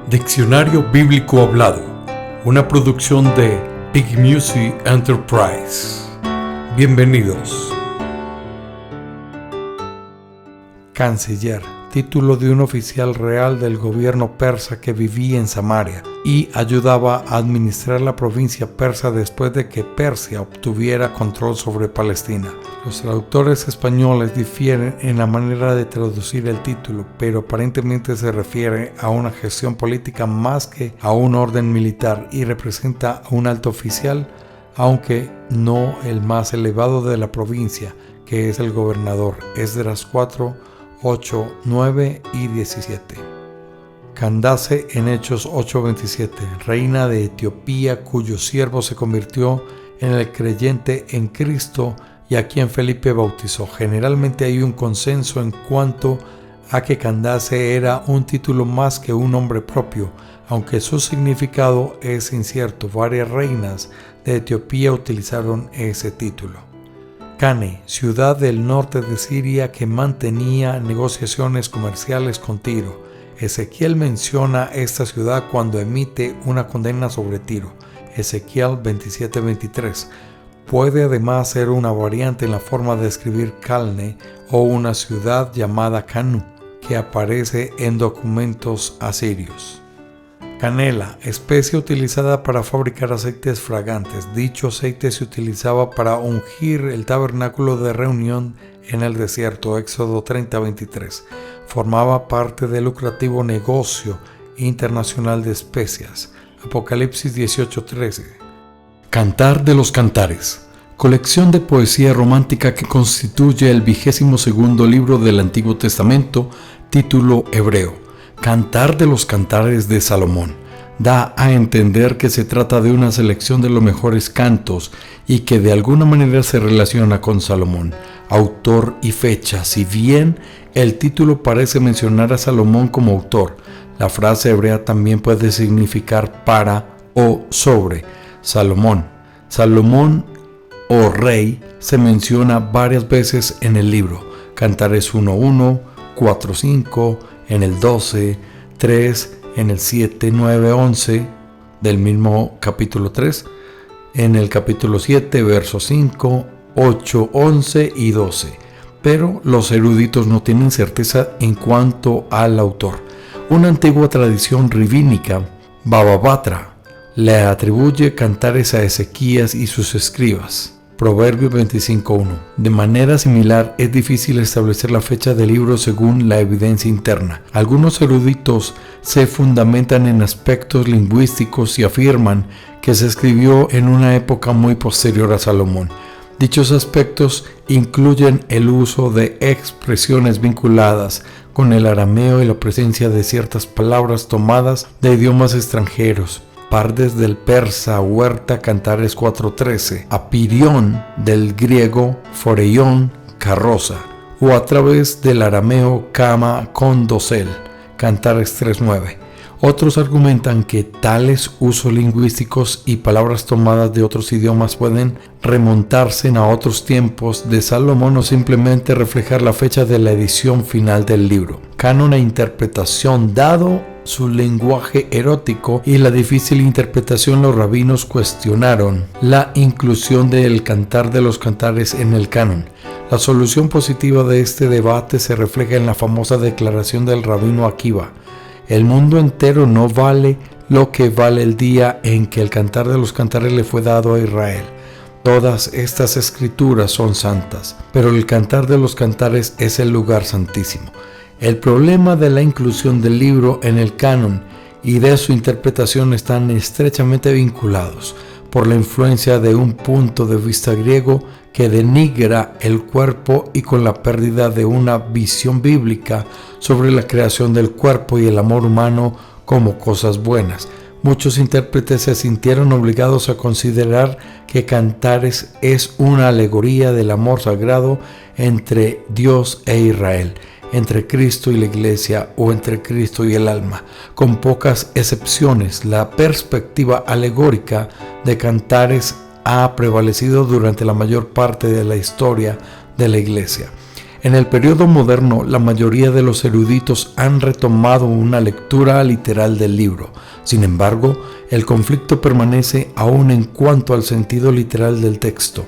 Diccionario Bíblico Hablado, una producción de Big Music Enterprise. Bienvenidos. Canciller, título de un oficial real del gobierno persa que vivía en Samaria y ayudaba a administrar la provincia persa después de que Persia obtuviera control sobre Palestina. Los traductores españoles difieren en la manera de traducir el título, pero aparentemente se refiere a una gestión política más que a un orden militar y representa a un alto oficial, aunque no el más elevado de la provincia, que es el gobernador. Esdras 4, 8, 9 y 17. Candace en Hechos 8:27, reina de Etiopía, cuyo siervo se convirtió en el creyente en Cristo y a quien Felipe bautizó. Generalmente hay un consenso en cuanto a que Candace era un título más que un nombre propio, aunque su significado es incierto. Varias reinas de Etiopía utilizaron ese título. Canne, ciudad del norte de Siria que mantenía negociaciones comerciales con Tiro. Ezequiel menciona esta ciudad cuando emite una condena sobre Tiro. Ezequiel 27:23. Puede además ser una variante en la forma de escribir Calne o una ciudad llamada Canu, que aparece en documentos asirios. Canela, especie utilizada para fabricar aceites fragantes. Dicho aceite se utilizaba para ungir el tabernáculo de reunión en el desierto. Éxodo 30:23. Formaba parte del lucrativo negocio internacional de especias. Apocalipsis 18:13. Cantar de los Cantares, colección de poesía romántica que constituye el 22º libro del Antiguo Testamento, título hebreo. Cantar de los Cantares de Salomón. Da a entender que se trata de una selección de los mejores cantos y que de alguna manera se relaciona con Salomón, autor y fecha. Si bien el título parece mencionar a Salomón como autor, la frase hebrea también puede significar para o sobre Salomón. Salomón o rey se menciona varias veces en el libro. Cantares 1:1, 4:5, en el 12, 3, en el 7, 9, 11 del mismo capítulo 3, en el capítulo 7, versos 5, 8, 11 y 12. Pero los eruditos no tienen certeza en cuanto al autor. Una antigua tradición rabínica, Baba Batra, le atribuye cantares a Ezequías y sus escribas. Proverbios 25:1. De manera similar, es difícil establecer la fecha del libro según la evidencia interna. Algunos eruditos se fundamentan en aspectos lingüísticos y afirman que se escribió en una época muy posterior a Salomón. Dichos aspectos incluyen el uso de expresiones vinculadas con el arameo y la presencia de ciertas palabras tomadas de idiomas extranjeros. Pardes del persa, huerta, Cantares 4:13, apirión del griego, foreión, carroza, o a través del arameo, cama con dosel, Cantares 3:9. Otros argumentan que tales usos lingüísticos y palabras tomadas de otros idiomas pueden remontarse a otros tiempos de Salomón o simplemente reflejar la fecha de la edición final del libro. Canon e interpretación. Dado su lenguaje erótico y la difícil interpretación, los rabinos cuestionaron la inclusión del Cantar de los Cantares en el canon. La solución positiva de este debate se refleja en la famosa declaración del rabino Akiva: el mundo entero no vale lo que vale el día en que el Cantar de los Cantares le fue dado a Israel. Todas estas escrituras son santas, pero el Cantar de los Cantares es el lugar santísimo. El problema de la inclusión del libro en el canon y de su interpretación están estrechamente vinculados por la influencia de un punto de vista griego que denigra el cuerpo y con la pérdida de una visión bíblica sobre la creación del cuerpo y el amor humano como cosas buenas. Muchos intérpretes se sintieron obligados a considerar que Cantares es una alegoría del amor sagrado entre Dios e Israel, entre Cristo y la Iglesia o entre Cristo y el alma. Con pocas excepciones, la perspectiva alegórica de Cantares ha prevalecido durante la mayor parte de la historia de la Iglesia. En el periodo moderno, la mayoría de los eruditos han retomado una lectura literal del libro. Sin embargo, el conflicto permanece aún en cuanto al sentido literal del texto.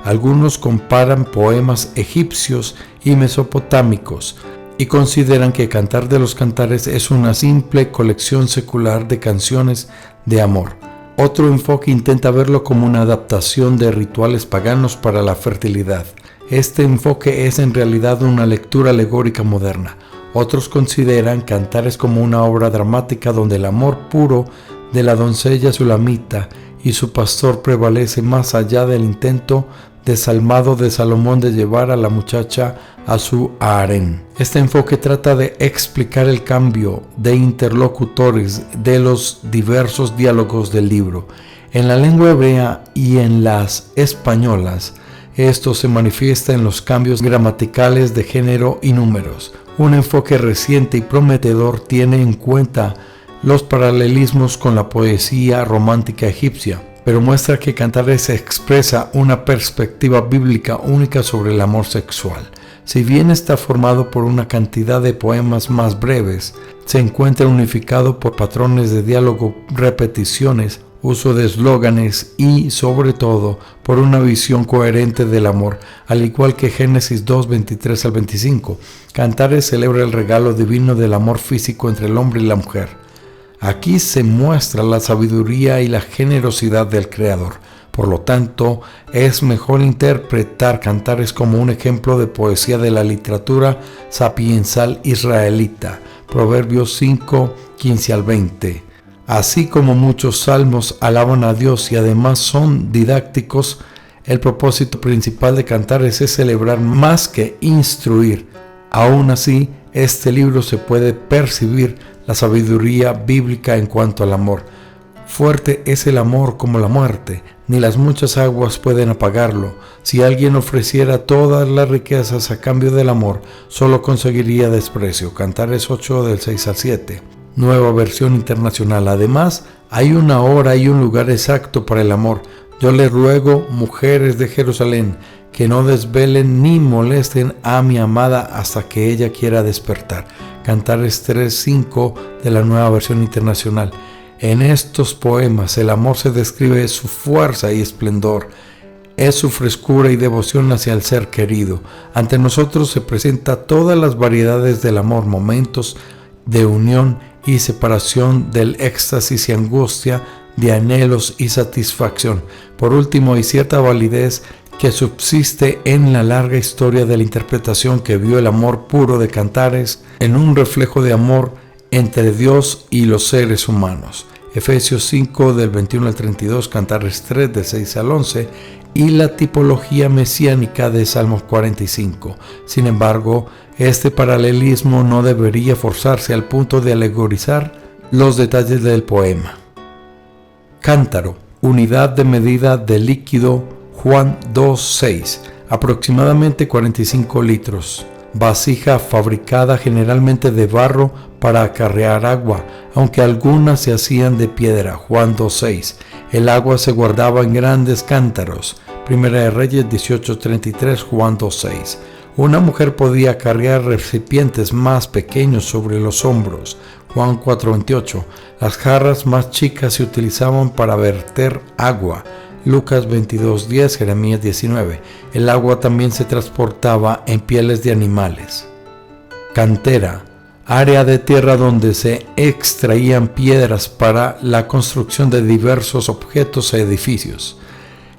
Algunos comparan poemas egipcios y mesopotámicos y consideran que Cantar de los Cantares es una simple colección secular de canciones de amor. Otro enfoque intenta verlo como una adaptación de rituales paganos para la fertilidad. Este enfoque es en realidad una lectura alegórica moderna. Otros consideran Cantares como una obra dramática donde el amor puro de la doncella sulamita y su pastor prevalece más allá del intento desalmado de Salomón de llevar a la muchacha a su harén. Este enfoque trata de explicar el cambio de interlocutores de los diversos diálogos del libro. En la lengua hebrea y en las españolas, esto se manifiesta en los cambios gramaticales de género y números. Un enfoque reciente y prometedor tiene en cuenta los paralelismos con la poesía romántica egipcia, pero muestra que Cantares expresa una perspectiva bíblica única sobre el amor sexual. Si bien está formado por una cantidad de poemas más breves, se encuentra unificado por patrones de diálogo, repeticiones, uso de eslóganes y, sobre todo, por una visión coherente del amor, al igual que Génesis 2, 23 al 25. Cantares celebra el regalo divino del amor físico entre el hombre y la mujer. Aquí se muestra la sabiduría y la generosidad del Creador. Por lo tanto, es mejor interpretar Cantares como un ejemplo de poesía de la literatura sapiensal israelita. Proverbios 5, 15 al 20. Así como muchos salmos alaban a Dios y además son didácticos, el propósito principal de Cantares es celebrar más que instruir. Aún así, este libro se puede percibir la sabiduría bíblica en cuanto al amor. Fuerte es el amor como la muerte, ni las muchas aguas pueden apagarlo. Si alguien ofreciera todas las riquezas a cambio del amor, solo conseguiría desprecio. Cantares 8 del 6 al 7. Nueva versión internacional. Además, hay una hora y un lugar exacto para el amor. Yo les ruego, mujeres de Jerusalén, que no desvelen ni molesten a mi amada hasta que ella quiera despertar. Cantares 3:5 de la Nueva Versión Internacional. En estos poemas el amor se describe su fuerza y esplendor, es su frescura y devoción hacia el ser querido. Ante nosotros se presenta todas las variedades del amor, momentos de unión y separación, del éxtasis y angustia, de anhelos y satisfacción. Por último, hay cierta validez que subsiste en la larga historia de la interpretación que vio el amor puro de Cantares en un reflejo de amor entre Dios y los seres humanos. Efesios 5 del 21 al 32, Cantares 3 del 6 al 11 y la tipología mesiánica de Salmos 45. Sin embargo, este paralelismo no debería forzarse al punto de alegorizar los detalles del poema. Cántaro, unidad de medida de líquido, Juan 2:6, aproximadamente 45 litros. Vasija fabricada generalmente de barro para acarrear agua, aunque algunas se hacían de piedra. Juan 2:6. El agua se guardaba en grandes cántaros. Primera de Reyes 18:33, Juan 2:6. Una mujer podía cargar recipientes más pequeños sobre los hombros. Juan 4:28. Las jarras más chicas se utilizaban para verter agua. Lucas 22:10, Jeremías 19. El agua también se transportaba en pieles de animales. Cantera, área de tierra donde se extraían piedras para la construcción de diversos objetos e edificios.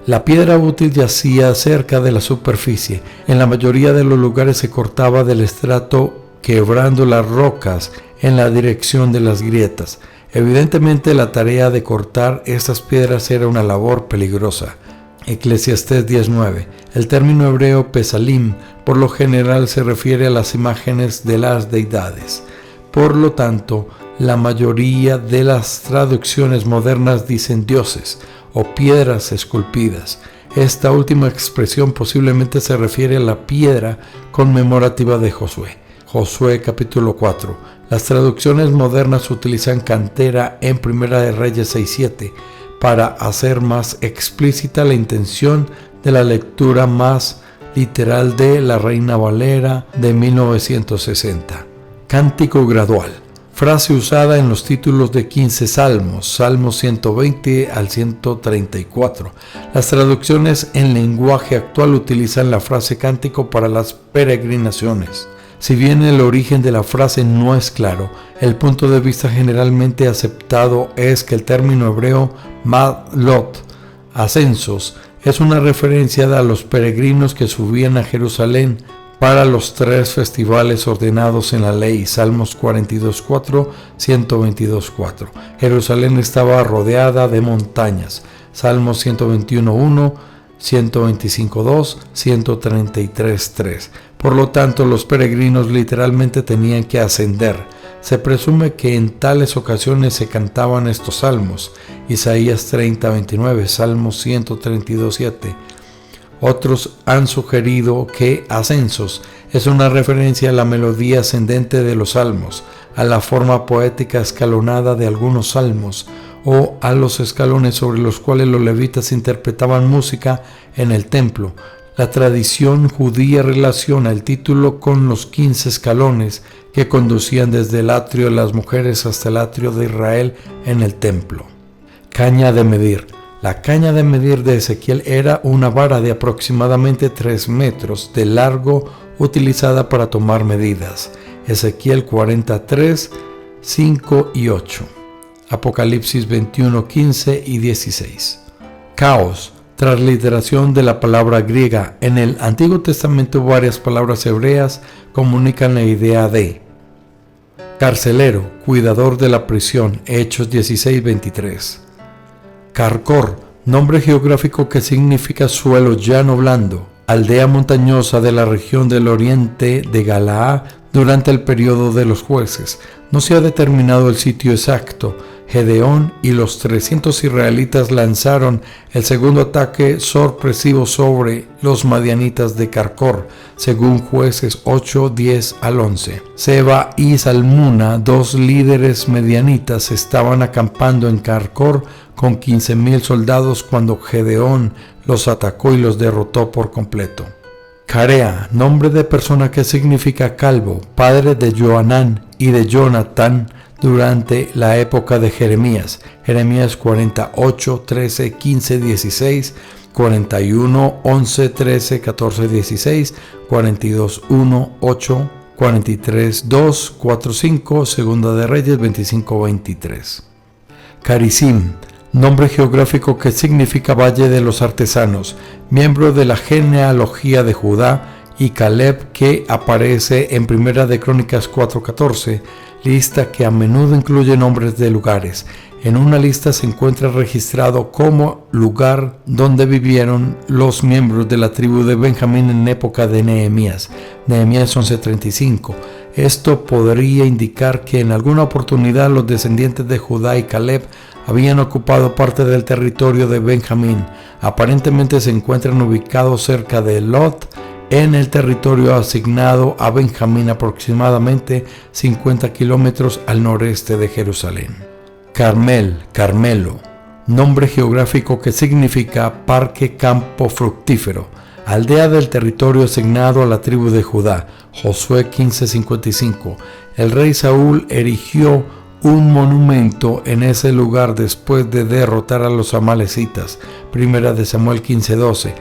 La piedra útil yacía cerca de la superficie. En la mayoría de los lugares se cortaba del estrato, quebrando las rocas en la dirección de las grietas. Evidentemente, la tarea de cortar estas piedras era una labor peligrosa. Eclesiastés 10:9. El término hebreo pesalim por lo general se refiere a las imágenes de las deidades. Por lo tanto, la mayoría de las traducciones modernas dicen dioses o piedras esculpidas. Esta última expresión posiblemente se refiere a la piedra conmemorativa de Josué. Josué capítulo 4. Las traducciones modernas utilizan cantera en Primera de Reyes 6:7 para hacer más explícita la intención de la lectura, más literal de La Reina Valera de 1960. Cántico gradual. Frase usada en los títulos de 15 salmos, Salmos 120 al 134. Las traducciones en lenguaje actual utilizan la frase cántico para las peregrinaciones. Si bien el origen de la frase no es claro, el punto de vista generalmente aceptado es que el término hebreo Ma'alot, ascensos, es una referencia a los peregrinos que subían a Jerusalén para los 3 festivales ordenados en la ley, Salmos 42.4, 122.4. Jerusalén estaba rodeada de montañas, Salmos 121.1, 125.2, 133.3. Por lo tanto, los peregrinos literalmente tenían que ascender. Se presume que en tales ocasiones se cantaban estos salmos, Isaías 30.29, Salmos 132.7. Otros han sugerido que ascensos es una referencia a la melodía ascendente de los salmos, a la forma poética escalonada de algunos salmos o a los escalones sobre los cuales los levitas interpretaban música en el templo. La tradición judía relaciona el título con los 15 escalones que conducían desde el atrio de las mujeres hasta el atrio de Israel en el templo. Caña de medir. La caña de medir de Ezequiel era una vara de aproximadamente 3 metros de largo utilizada para tomar medidas. Ezequiel 43, 5 y 8. Apocalipsis 21, 15 y 16. Caos. Transliteración de la palabra griega. En el Antiguo Testamento varias palabras hebreas comunican la idea de carcelero, cuidador de la prisión, Hechos 16:23. Karkor, nombre geográfico que significa suelo llano blando, aldea montañosa de la región del oriente de Galaad durante el periodo de los jueces. No se ha determinado el sitio exacto. Gedeón y los 300 israelitas lanzaron el segundo ataque sorpresivo sobre los madianitas de Karkor, según Jueces 8, 10 al 11. Seba y Salmuna, 2 líderes madianitas, estaban acampando en Karkor con 15,000 soldados cuando Gedeón los atacó y los derrotó por completo. Carea, nombre de persona que significa calvo, padre de Joanán y de Jonatán, durante la época de Jeremías. Jeremías 48, 13, 15, 16, 41, 11, 13, 14, 16, 42, 1, 8, 43, 2, 4, 5, Segunda de Reyes 25, 23. Carisim, nombre geográfico que significa Valle de los Artesanos, miembro de la genealogía de Judá, y Caleb, que aparece en Primera de Crónicas 4:14, lista que a menudo incluye nombres de lugares. En una lista se encuentra registrado como lugar donde vivieron los miembros de la tribu de Benjamín en época de Nehemías. Nehemías 11:35. Esto podría indicar que en alguna oportunidad los descendientes de Judá y Caleb habían ocupado parte del territorio de Benjamín. Aparentemente se encuentran ubicados cerca de Lot, en el territorio asignado a Benjamín, aproximadamente 50 kilómetros al noreste de Jerusalén. Carmel, Carmelo, nombre geográfico que significa parque campo fructífero, aldea del territorio asignado a la tribu de Judá. Josué 15:55. El rey Saúl erigió un monumento en ese lugar después de derrotar a los amalecitas. Primera de Samuel 15:12.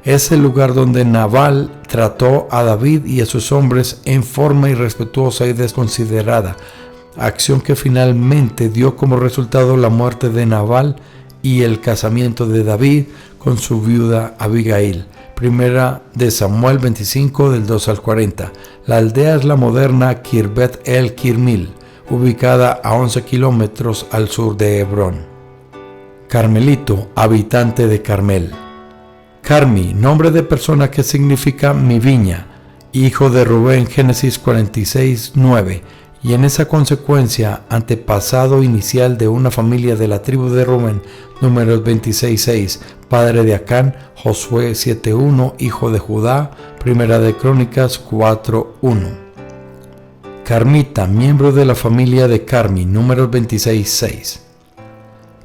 Es el lugar donde Nabal trató a David y a sus hombres en forma irrespetuosa y desconsiderada, acción que finalmente dio como resultado la muerte de Nabal y el casamiento de David con su viuda Abigail. Primera de Samuel 25 del 2 al 40. La aldea es la moderna Kirbet el Kirmil, ubicada a 11 kilómetros al sur de Hebrón. Carmelito, habitante de Carmel. Carmi, nombre de persona que significa mi viña, hijo de Rubén, Génesis 46:9, y en esa consecuencia antepasado inicial de una familia de la tribu de Rubén, números 26:6, padre de Acán, Josué 7:1, hijo de Judá, Primera de Crónicas 4:1. Carmita, miembro de la familia de Carmi, números 26:6.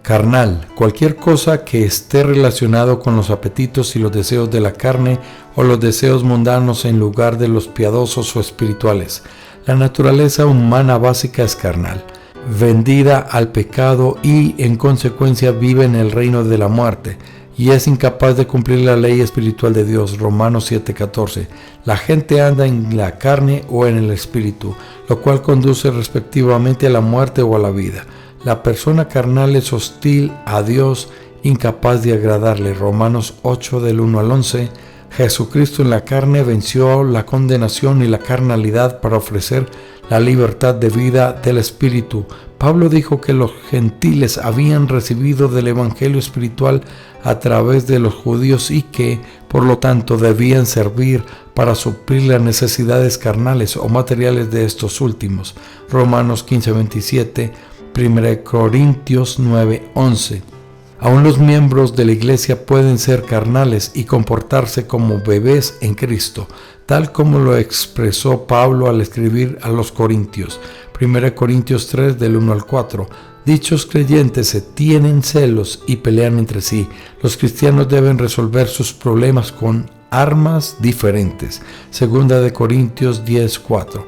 Carnal, cualquier cosa que esté relacionado con los apetitos y los deseos de la carne o los deseos mundanos en lugar de los piadosos o espirituales. La naturaleza humana básica es carnal, vendida al pecado y en consecuencia vive en el reino de la muerte y es incapaz de cumplir la ley espiritual de Dios. Romanos 7:14. La gente anda en la carne o en el espíritu, lo cual conduce respectivamente a la muerte o a la vida. La persona carnal es hostil a Dios, incapaz de agradarle. Romanos 8 del 1 al 11. Jesucristo en la carne venció la condenación y la carnalidad para ofrecer la libertad de vida del Espíritu. Pablo dijo que los gentiles habían recibido del evangelio espiritual a través de los judíos y que, por lo tanto, debían servir para suplir las necesidades carnales o materiales de estos últimos. Romanos 15:27, 1 Corintios 9:11. Aún los miembros de la iglesia pueden ser carnales y comportarse como bebés en Cristo, tal como lo expresó Pablo al escribir a los Corintios. 1 Corintios 3 del 1 al 4. Dichos creyentes se tienen celos y pelean entre sí. Los cristianos deben resolver sus problemas con armas diferentes. 2 Corintios 10:4.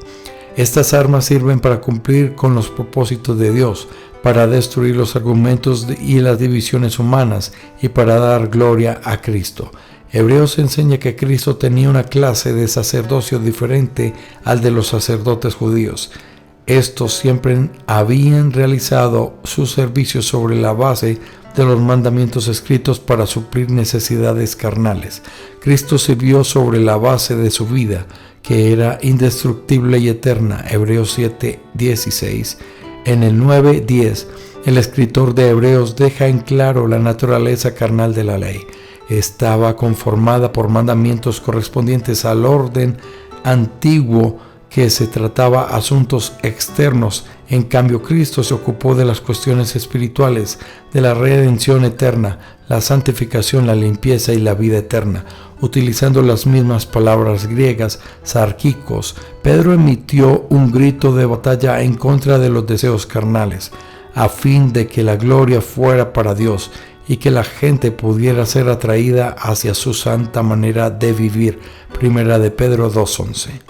Estas armas sirven para cumplir con los propósitos de Dios, para destruir los argumentos y las divisiones humanas y para dar gloria a Cristo. Hebreos enseña que Cristo tenía una clase de sacerdocio diferente al de los sacerdotes judíos. Estos siempre habían realizado sus servicios sobre la base de los mandamientos escritos para suplir necesidades carnales. Cristo sirvió sobre la base de su vida, que era indestructible y eterna. Hebreos 7:16. En el 9:10, el escritor de Hebreos deja en claro la naturaleza carnal de la ley. Estaba conformada por mandamientos correspondientes al orden antiguo que se trataba asuntos externos. En cambio, Cristo se ocupó de las cuestiones espirituales, de la redención eterna, la santificación, la limpieza y la vida eterna. Utilizando las mismas palabras griegas, sarkikos, Pedro emitió un grito de batalla en contra de los deseos carnales, a fin de que la gloria fuera para Dios y que la gente pudiera ser atraída hacia su santa manera de vivir. Primera de Pedro 2:11.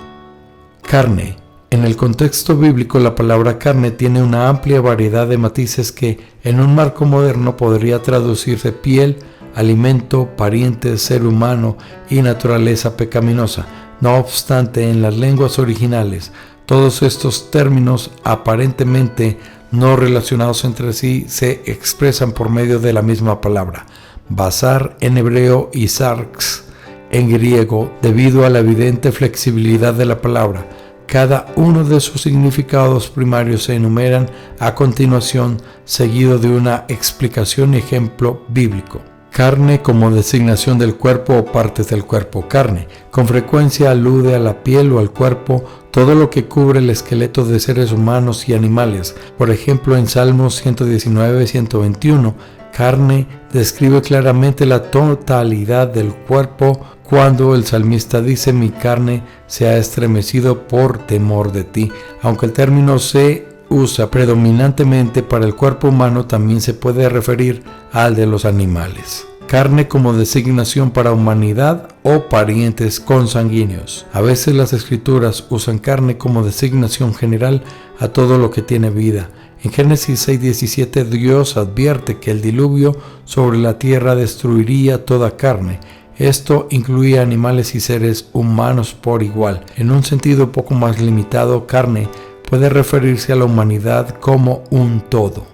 Carne. En el contexto bíblico, la palabra carne tiene una amplia variedad de matices que, en un marco moderno, podría traducirse piel, alimento, pariente, ser humano y naturaleza pecaminosa. No obstante, en las lenguas originales, todos estos términos aparentemente no relacionados entre sí se expresan por medio de la misma palabra. Basar en hebreo y sarx en griego, debido a la evidente flexibilidad de la palabra. Cada uno de sus significados primarios se enumeran a continuación, seguido de una explicación y ejemplo bíblico. Carne como designación del cuerpo o partes del cuerpo. Carne con frecuencia alude a la piel o al cuerpo, todo lo que cubre el esqueleto de seres humanos y animales. Por ejemplo, en Salmos 119-121, carne describe claramente la totalidad del cuerpo cuando el salmista dice: mi carne se ha estremecido por temor de ti. Aunque el término se usa predominantemente para el cuerpo humano, también se puede referir al de los animales. Carne como designación para humanidad o parientes consanguíneos. A veces las escrituras usan carne como designación general a todo lo que tiene vida. En Génesis 6:17, Dios advierte que el diluvio sobre la tierra destruiría toda carne. Esto incluía animales y seres humanos por igual. En un sentido poco más limitado, carne puede referirse a la humanidad como un todo.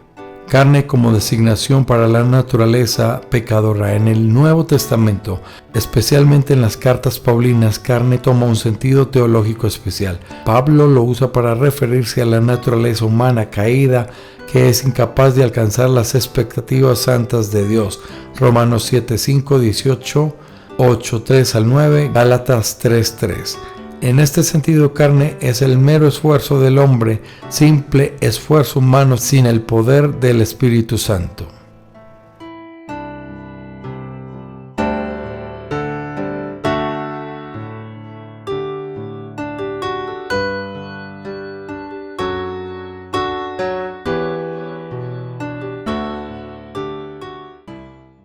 Carne como designación para la naturaleza pecadora. En el Nuevo Testamento, especialmente en las cartas paulinas, carne toma un sentido teológico especial. Pablo lo usa para referirse a la naturaleza humana caída que es incapaz de alcanzar las expectativas santas de Dios. Romanos 7:5, 18, 8:3 al 9, Gálatas 3:3. En este sentido, carne es el mero esfuerzo del hombre, simple esfuerzo humano sin el poder del Espíritu Santo.